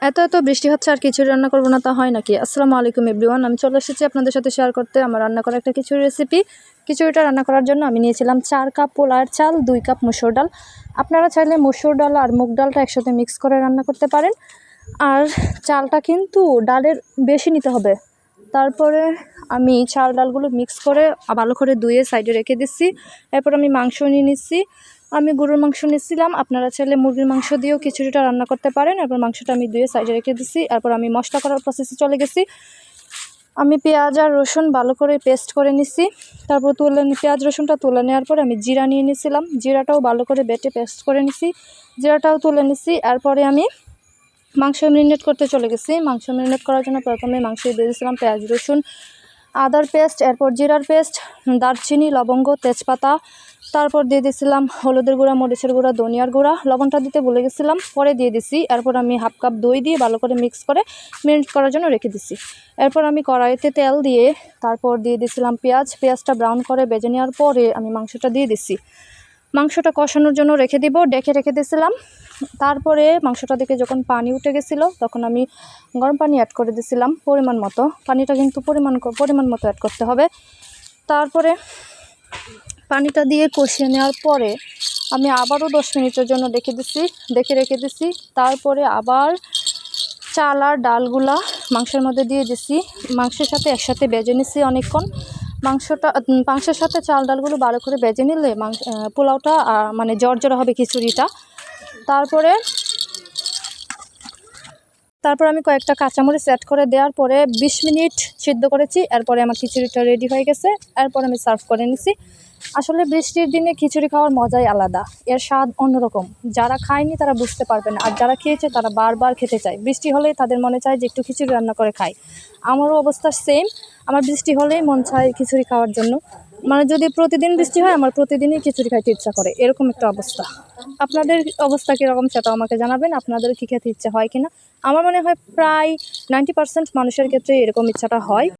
এত বৃষ্টি হচ্ছে আর খিচুড়ি রান্না করবো না তা হয় নাকি? আসসালামু আলাইকুম এভরিওয়ান, আমি চলে এসেছি আপনাদের সাথে শেয়ার করতে আমার রান্না করা একটা খিচুড়ি রেসিপি। খিচুড়িটা রান্না করার জন্য আমি নিয়েছিলাম 4 কাপ পোলার চাল, 2 কাপ মসুর ডাল। আপনারা চাইলে মসুর ডাল আর মুগ ডালটা একসাথে মিক্স করে রান্না করতে পারেন। আর চালটা কিন্তু ডালের বেশি নিতে হবে। তারপরে আমি চাল ডালগুলো মিক্স করে ভালো করে ধুয়ে সাইডে রেখে দিচ্ছি। এরপর আমি মাংস নিয়ে নিচ্ছি। আমি গরুর মাংস নিচ্ছিলাম, আপনারা চাইলে মুরগির মাংস দিয়েও খিচুড়িটা রান্না করতে পারেন। এরপর মাংসটা আমি ধুয়ে সাইডে রেখে দিচ্ছি। এরপর আমি মশলা করার প্রসেসে চলে গেছি। আমি পেঁয়াজ আর রসুন ভালো করে পেস্ট করে নিচ্ছি। তারপর পেঁয়াজ রসুনটা তুলে নেওয়ার পর আমি জিরা নিয়ে নিয়েছিলাম, জিরাটাও ভালো করে বেটে পেস্ট করে নিচ্ছি, জিরাটাও তুলে নিচ্ছি। এরপরে আমি মাংস ম্যারিনেট করতে চলে গেছি। মাংস ম্যারিনেট করার জন্য প্রথমে মাংস দিয়ে দিয়েছিলাম পেঁয়াজ রসুন আদার পেস্ট, এরপর জিরার পেস্ট, দারচিনি, লবঙ্গ, তেজপাতা। তারপর দিয়ে দিয়েছিলাম হলুদের গুঁড়া, মরিচের গুঁড়া, ধনিয়ার গুঁড়া, লবণটা দিতে ভুলে গেছিলাম, পরে দিয়ে দিছি। এরপর আমি হাফ কাপ দই দিয়ে ভালো করে মিক্স করে ম্যারিনেট করার জন্য রেখে দিছি। এরপর আমি কড়াইতে তেল দিয়ে তারপর দিয়ে দিয়েছিলাম পেঁয়াজটা ব্রাউন করে ভেজে নেওয়ার পরে আমি মাংসটা দিয়ে দিছি। মাংসটা কষানোর জন্য রেখে রেখে দিয়েছিলাম। তারপরে মাংসটা থেকে যখন পানি উঠে গেছিলো তখন আমি গরম পানি অ্যাড করে দিয়েছিলাম পরিমাণ মতো। পানিটা কিন্তু পরিমাণ মতো অ্যাড করতে হবে। তারপরে পানিটা দিয়ে কষিয়ে নেওয়ার পরে আমি আবারও 10 মিনিটের জন্য রেখে দিছি। তারপরে আবার চাল আর ডালগুলা মাংসের মধ্যে দিয়ে দিছি, মাংসের সাথে একসাথে ভেজে নিছি অনেকক্ষণ। মাংসের সাথে চাল ডালগুলো ভালো করে ভেজে নিলে পোলাওটা মানে জর্জরা হবে খিচুড়িটা। তারপর আমি কয়েকটা কাঁচামরিচ অ্যাড করে দেওয়ার পরে 20 মিনিট সিদ্ধ করেছি। এরপরে আমার খিচুড়িটা রেডি হয়ে গেছে। এরপর আমি সার্ভ করে নিছি। আসলে বৃষ্টির দিনে খিচুড়ি খাওয়ার মজাই আলাদা, এর স্বাদ অন্যরকম। যারা খায়নি তারা বুঝতে পারবে না, আর যারা খেয়েছে তারা বারবার খেতে চায়। বৃষ্টি হলেই তাদের মনে চায় যে একটু খিচুড়ি রান্না করে খাই। আমারও অবস্থা সেম, আমার বৃষ্টি হলেই মন চায় খিচুড়ি খাওয়ার জন্য। মানে যদি প্রতিদিন বৃষ্টি হয় আমার প্রতিদিনই খিচুড়ি খাইতে ইচ্ছা করে, এরকম একটা অবস্থা। আপনাদের অবস্থা কীরকম সেটাও আমাকে জানাবেন, আপনাদের কি খেতে ইচ্ছা হয় কিনা। আমার মনে হয় প্রায় 90% মানুষের ক্ষেত্রে এরকম ইচ্ছাটা হয়।